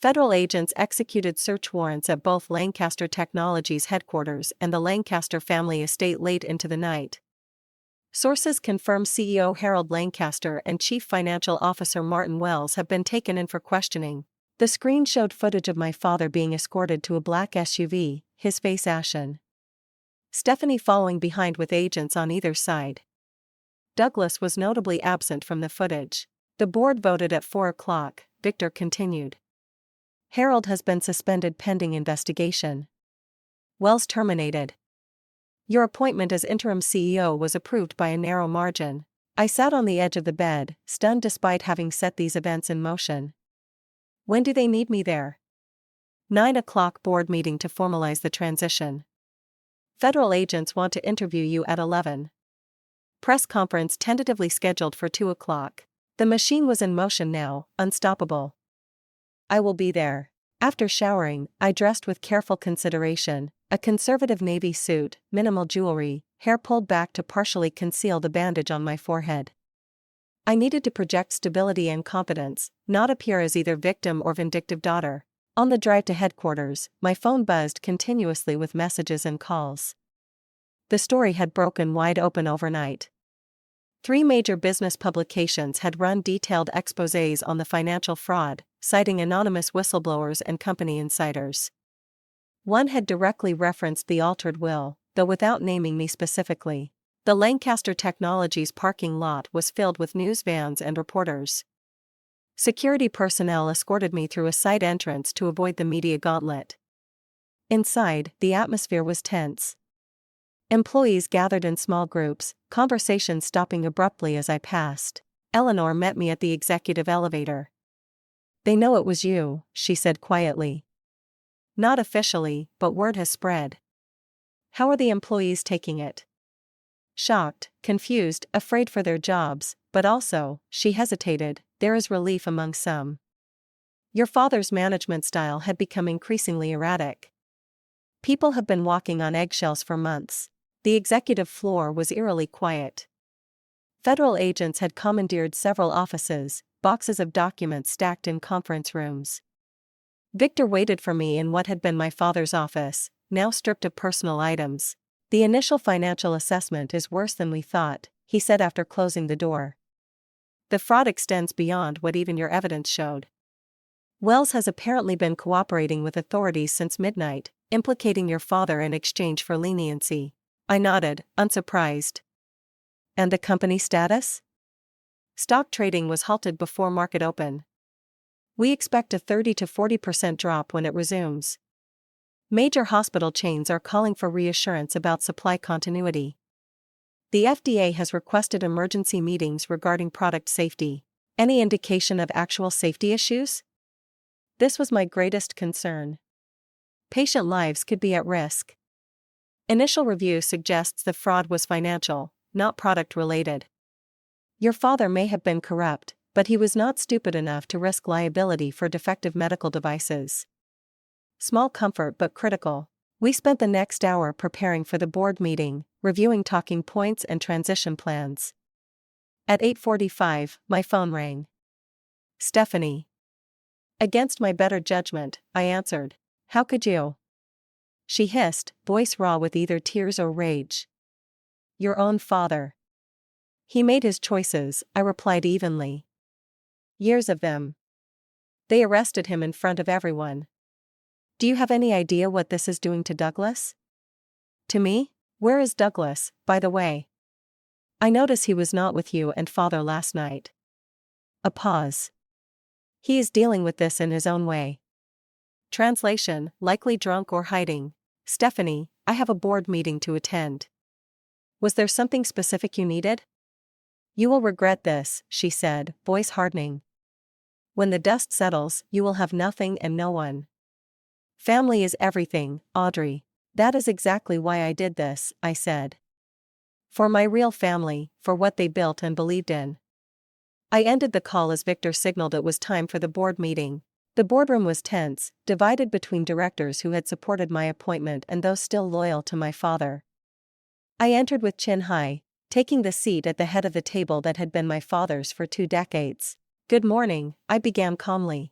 Federal agents executed search warrants at both Lancaster Technologies headquarters and the Lancaster family estate late into the night. Sources confirm CEO Harold Lancaster and Chief Financial Officer Martin Wells have been taken in for questioning. The screen showed footage of my father being escorted to a black SUV, his face ashen. Stephanie following behind with agents on either side. Douglas was notably absent from the footage. The board voted at 4 o'clock, Victor continued. Harold has been suspended pending investigation. Wells terminated. Your appointment as interim CEO was approved by a narrow margin. I sat on the edge of the bed, stunned despite having set these events in motion. When do they need me there? 9 o'clock board meeting to formalize the transition. Federal agents want to interview you at 11. Press conference tentatively scheduled for 2 o'clock. The machine was in motion now, unstoppable. I will be there. After showering, I dressed with careful consideration, a conservative navy suit, minimal jewelry, hair pulled back to partially conceal the bandage on my forehead. I needed to project stability and confidence, not appear as either victim or vindictive daughter. On the drive to headquarters, my phone buzzed continuously with messages and calls. The story had broken wide open overnight. 3 major business publications had run detailed exposés on the financial fraud, citing anonymous whistleblowers and company insiders. One had directly referenced the altered will, though without naming me specifically. The Lancaster Technologies parking lot was filled with news vans and reporters. Security personnel escorted me through a side entrance to avoid the media gauntlet. Inside, the atmosphere was tense. Employees gathered in small groups, conversations stopping abruptly as I passed. Eleanor met me at the executive elevator. They know it was you, she said quietly. Not officially, but word has spread. How are the employees taking it? Shocked, confused, afraid for their jobs, but also, she hesitated, there is relief among some. Your father's management style had become increasingly erratic. People have been walking on eggshells for months. The executive floor was eerily quiet. Federal agents had commandeered several offices, boxes of documents stacked in conference rooms. Victor waited for me in what had been my father's office, now stripped of personal items. The initial financial assessment is worse than we thought, he said after closing the door. The fraud extends beyond what even your evidence showed. Wells has apparently been cooperating with authorities since midnight, implicating your father in exchange for leniency. I nodded, unsurprised. And the company status? Stock trading was halted before market open. We expect a 30 to 40% drop when it resumes. Major hospital chains are calling for reassurance about supply continuity. The FDA has requested emergency meetings regarding product safety. Any indication of actual safety issues? This was my greatest concern. Patient lives could be at risk. Initial review suggests the fraud was financial, not product-related. Your father may have been corrupt, but he was not stupid enough to risk liability for defective medical devices. Small comfort but critical. We spent the next hour preparing for the board meeting, reviewing talking points and transition plans. At 8:45, my phone rang. Stephanie. Against my better judgment, I answered. How could you? She hissed, voice raw with either tears or rage. Your own father. He made his choices, I replied evenly. Years of them. They arrested him in front of everyone. Do you have any idea what this is doing to Douglas? To me? Where is Douglas, by the way? I notice he was not with you and father last night. A pause. He is dealing with this in his own way. Translation, likely drunk or hiding. Stephanie, I have a board meeting to attend. Was there something specific you needed? You will regret this, she said, voice hardening. When the dust settles, you will have nothing and no one. Family is everything, Audrey. That is exactly why I did this, I said. For my real family, for what they built and believed in. I ended the call as Victor signaled it was time for the board meeting. The boardroom was tense, divided between directors who had supported my appointment and those still loyal to my father. I entered with chin high, taking the seat at the head of the table that had been my father's for 2 decades. Good morning, I began calmly.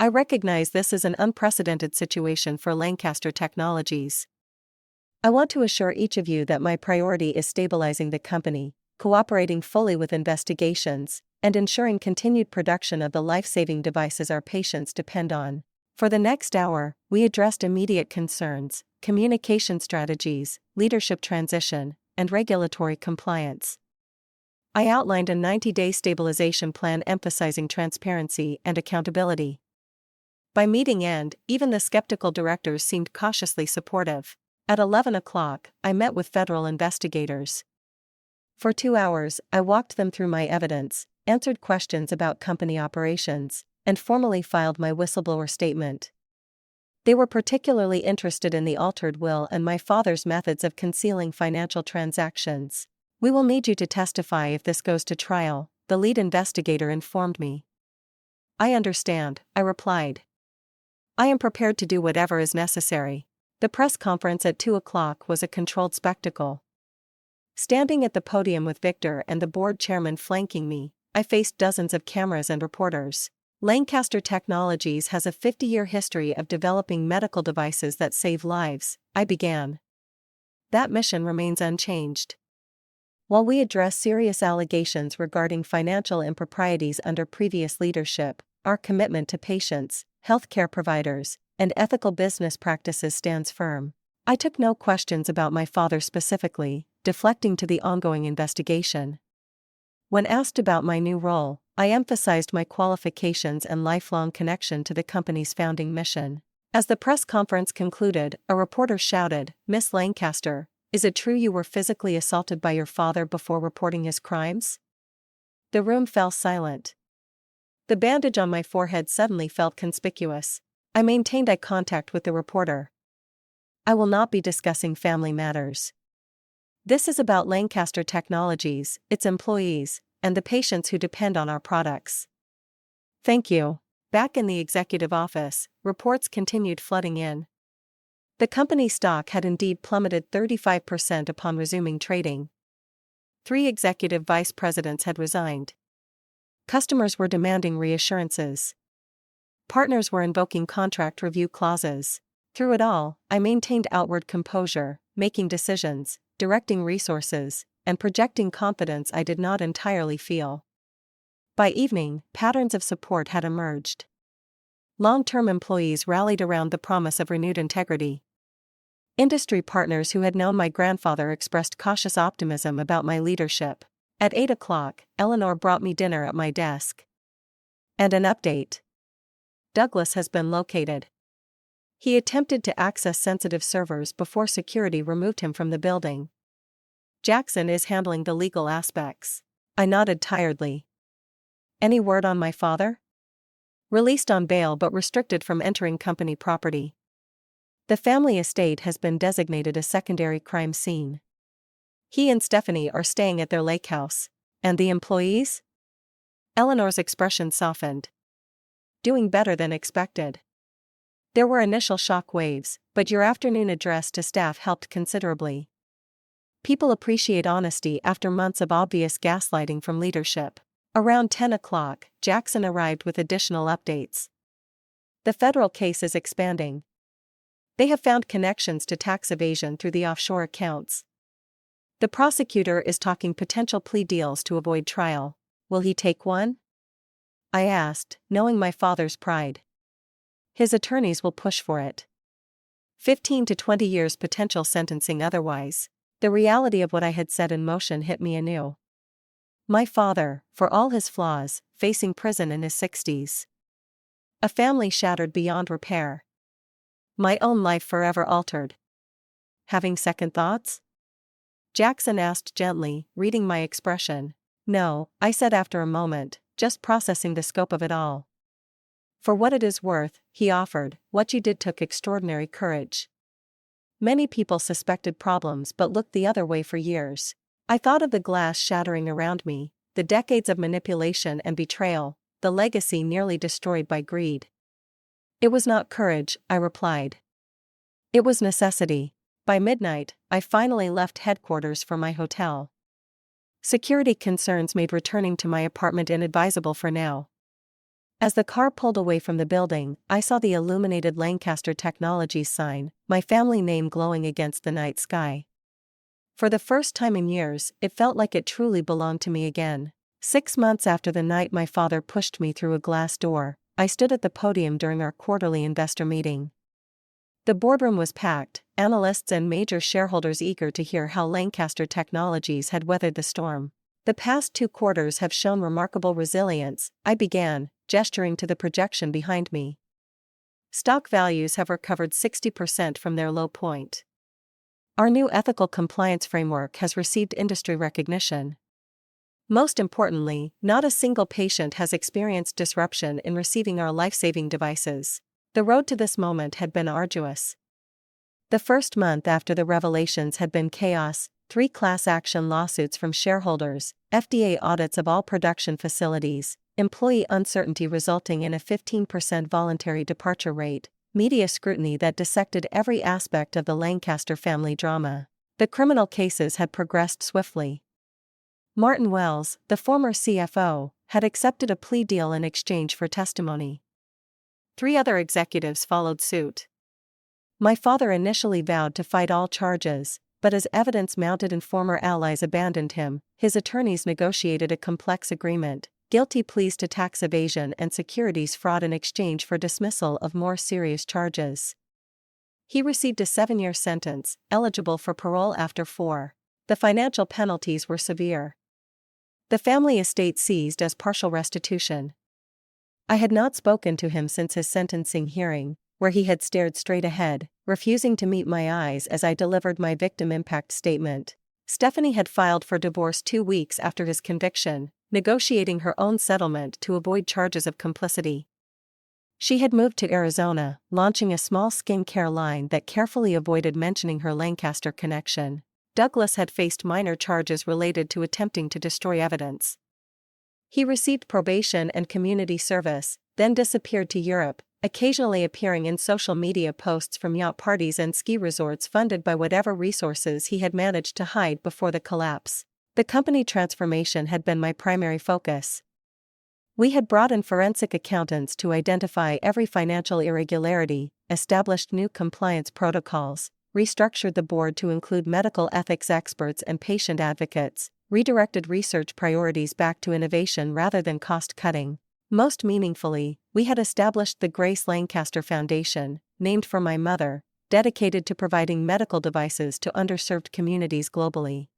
I recognize this is an unprecedented situation for Lancaster Technologies. I want to assure each of you that my priority is stabilizing the company, cooperating fully with investigations, and ensuring continued production of the life-saving devices our patients depend on. For the next hour, we addressed immediate concerns, communication strategies, leadership transition, and regulatory compliance. I outlined a 90-day stabilization plan emphasizing transparency and accountability. By meeting end, even the skeptical directors seemed cautiously supportive. At 11 o'clock, I met with federal investigators. For 2 hours, I walked them through my evidence, answered questions about company operations, and formally filed my whistleblower statement. They were particularly interested in the altered will and my father's methods of concealing financial transactions. "We will need you to testify if this goes to trial," the lead investigator informed me. "I understand," I replied. "I am prepared to do whatever is necessary." The press conference at 2 o'clock was a controlled spectacle. Standing at the podium with Victor and the board chairman flanking me, I faced dozens of cameras and reporters. Lancaster Technologies has a 50-year history of developing medical devices that save lives, I began. That mission remains unchanged. While we address serious allegations regarding financial improprieties under previous leadership, our commitment to patients, healthcare providers, and ethical business practices stands firm. I took no questions about my father specifically, deflecting to the ongoing investigation. When asked about my new role, I emphasized my qualifications and lifelong connection to the company's founding mission. As the press conference concluded, a reporter shouted, "Miss Lancaster, is it true you were physically assaulted by your father before reporting his crimes?" The room fell silent. The bandage on my forehead suddenly felt conspicuous. I maintained eye contact with the reporter. "I will not be discussing family matters. This is about Lancaster Technologies, its employees, and the patients who depend on our products." "Thank you." Back in the executive office, reports continued flooding in. The company's stock had indeed plummeted 35% upon resuming trading. 3 executive vice presidents had resigned. Customers were demanding reassurances. Partners were invoking contract review clauses. Through it all, I maintained outward composure, making decisions, directing resources, and projecting confidence I did not entirely feel. By evening, patterns of support had emerged. Long-term employees rallied around the promise of renewed integrity. Industry partners who had known my grandfather expressed cautious optimism about my leadership. At 8 o'clock, Eleanor brought me dinner at my desk. "And an update. Douglas has been located. He attempted to access sensitive servers before security removed him from the building. Jackson is handling the legal aspects." I nodded tiredly. "Any word on my father?" "Released on bail but restricted from entering company property. The family estate has been designated a secondary crime scene. He and Stephanie are staying at their lake house. And the employees?" Eleanor's expression softened. "Doing better than expected. There were initial shock waves, but your afternoon address to staff helped considerably. People appreciate honesty after months of obvious gaslighting from leadership." Around 10 o'clock, Jackson arrived with additional updates. "The federal case is expanding. They have found connections to tax evasion through the offshore accounts. The prosecutor is talking potential plea deals to avoid trial. Will he take one?" I asked, knowing my father's pride. "His attorneys will push for it. 15 to 20 years potential sentencing otherwise." The reality of what I had set in motion hit me anew. My father, for all his flaws, facing prison in his 60s. A family shattered beyond repair. My own life forever altered. Having second thoughts? Jackson asked gently, reading my expression. "No," I said after a moment, just processing the scope of it all. "For what it is worth," he offered, "what you did took extraordinary courage. Many people suspected problems but looked the other way for years." I thought of the glass shattering around me, the decades of manipulation and betrayal, the legacy nearly destroyed by greed. "It was not courage," I replied. "It was necessity." By midnight, I finally left headquarters for my hotel. Security concerns made returning to my apartment inadvisable for now. As the car pulled away from the building, I saw the illuminated Lancaster Technologies sign, my family name glowing against the night sky. For the first time in years, it felt like it truly belonged to me again. 6 months after the night my father pushed me through a glass door, I stood at the podium during our quarterly investor meeting. The boardroom was packed, analysts and major shareholders eager to hear how Lancaster Technologies had weathered the storm. The past 2 quarters have shown remarkable resilience, I began, gesturing to the projection behind me. Stock values have recovered 60% from their low point. Our new ethical compliance framework has received industry recognition. Most importantly, not a single patient has experienced disruption in receiving our life-saving devices. The road to this moment had been arduous. The first month after the revelations had been chaos: 3 class action lawsuits from shareholders, FDA audits of all production facilities, employee uncertainty resulting in a 15% voluntary departure rate, media scrutiny that dissected every aspect of the Lancaster family drama. The criminal cases had progressed swiftly. Martin Wells, the former CFO, had accepted a plea deal in exchange for testimony. 3 other executives followed suit. My father initially vowed to fight all charges, but as evidence mounted and former allies abandoned him, his attorneys negotiated a complex agreement: guilty pleas to tax evasion and securities fraud in exchange for dismissal of more serious charges. He received a 7-year sentence, eligible for parole after 4. The financial penalties were severe. The family estate seized as partial restitution. I had not spoken to him since his sentencing hearing, where he had stared straight ahead, refusing to meet my eyes as I delivered my victim impact statement. Stephanie had filed for divorce 2 weeks after his conviction, negotiating her own settlement to avoid charges of complicity. She had moved to Arizona, launching a small skincare line that carefully avoided mentioning her Lancaster connection. Douglas had faced minor charges related to attempting to destroy evidence. He received probation and community service, then disappeared to Europe, occasionally appearing in social media posts from yacht parties and ski resorts funded by whatever resources he had managed to hide before the collapse. The company transformation had been my primary focus. We had brought in forensic accountants to identify every financial irregularity, established new compliance protocols, restructured the board to include medical ethics experts and patient advocates, redirected research priorities back to innovation rather than cost-cutting. Most meaningfully, we had established the Grace Lancaster Foundation, named for my mother, dedicated to providing medical devices to underserved communities globally.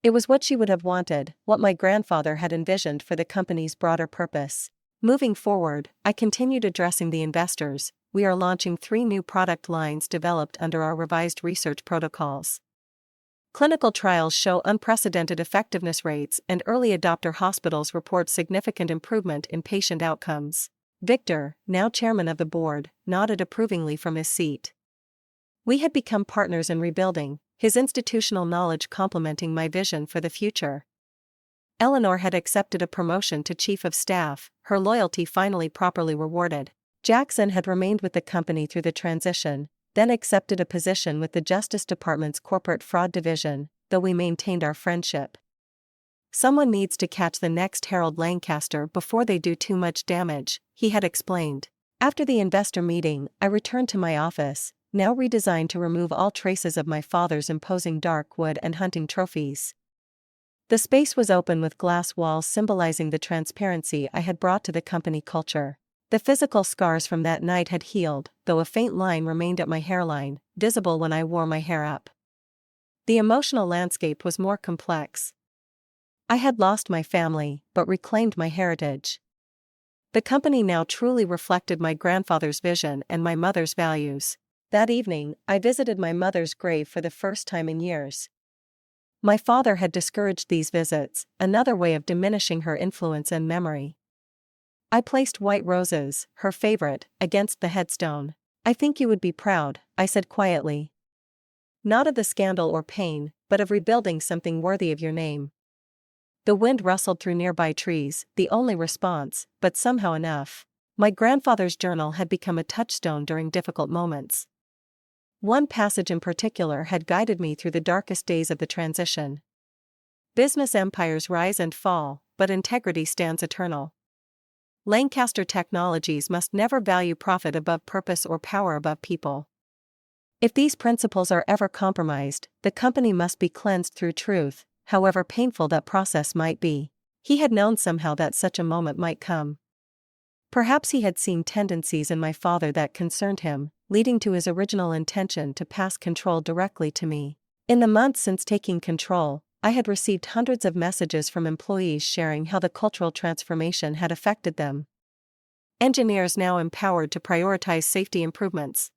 It was what she would have wanted, what my grandfather had envisioned for the company's broader purpose. Moving forward, I continued addressing the investors. We are launching 3 new product lines developed under our revised research protocols. Clinical trials show unprecedented effectiveness rates, and early adopter hospitals report significant improvement in patient outcomes. Victor, now chairman of the board, nodded approvingly from his seat. We had become partners in rebuilding, his institutional knowledge complementing my vision for the future. Eleanor had accepted a promotion to chief of staff, her loyalty finally properly rewarded. Jackson had remained with the company through the transition, then accepted a position with the Justice Department's Corporate Fraud Division, though we maintained our friendship. Someone needs to catch the next Harold Lancaster before they do too much damage, he had explained. After the investor meeting, I returned to my office, now redesigned to remove all traces of my father's imposing dark wood and hunting trophies. The space was open with glass walls symbolizing the transparency I had brought to the company culture. The physical scars from that night had healed, though a faint line remained at my hairline, visible when I wore my hair up. The emotional landscape was more complex. I had lost my family, but reclaimed my heritage. The company now truly reflected my grandfather's vision and my mother's values. That evening, I visited my mother's grave for the first time in years. My father had discouraged these visits, another way of diminishing her influence and memory. I placed white roses, her favorite, against the headstone. "I think you would be proud," I said quietly. "Not of the scandal or pain, but of rebuilding something worthy of your name." The wind rustled through nearby trees, the only response, but somehow enough. My grandfather's journal had become a touchstone during difficult moments. One passage in particular had guided me through the darkest days of the transition. "Business empires rise and fall, but integrity stands eternal. Lancaster Technologies must never value profit above purpose or power above people." If these principles are ever compromised, the company must be cleansed through truth, however painful that process might be. He had known somehow that such a moment might come. Perhaps he had seen tendencies in my father that concerned him, leading to his original intention to pass control directly to me. In the months since taking control, I had received hundreds of messages from employees sharing how the cultural transformation had affected them. Engineers now empowered to prioritize safety improvements.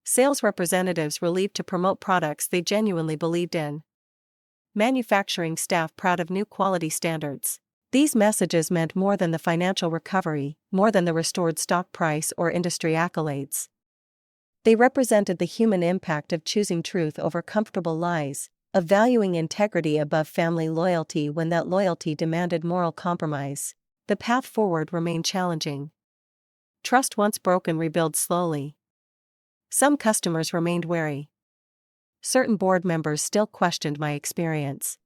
Sales representatives relieved to promote products they genuinely believed in. Manufacturing staff proud of new quality standards. These messages meant more than the financial recovery, more than the restored stock price or industry accolades. They represented the human impact of choosing truth over comfortable lies, of valuing integrity above family loyalty when that loyalty demanded moral compromise. The path forward remained challenging. Trust once broken rebuilds slowly. Some customers remained wary. Certain board members still questioned my experience.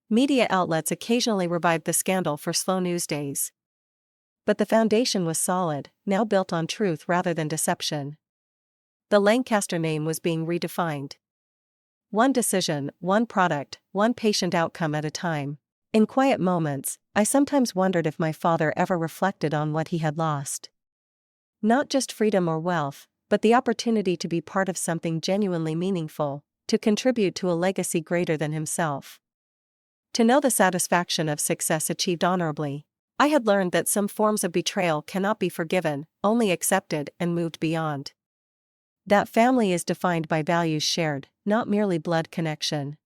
Media outlets occasionally revived the scandal for slow news days. But the foundation was solid, now built on truth rather than deception. The Lancaster name was being redefined. One decision, one product, one patient outcome at a time. In quiet moments, I sometimes wondered if my father ever reflected on what he had lost. Not just freedom or wealth, but the opportunity to be part of something genuinely meaningful, to contribute to a legacy greater than himself. To know the satisfaction of success achieved honorably. I had learned that some forms of betrayal cannot be forgiven, only accepted and moved beyond. That family is defined by values shared, not merely blood connection.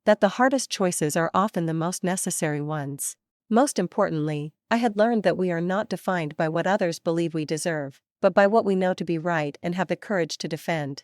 That the hardest choices are often the most necessary ones. Most importantly, I had learned that we are not defined by what others believe we deserve, but by what we know to be right and have the courage to defend.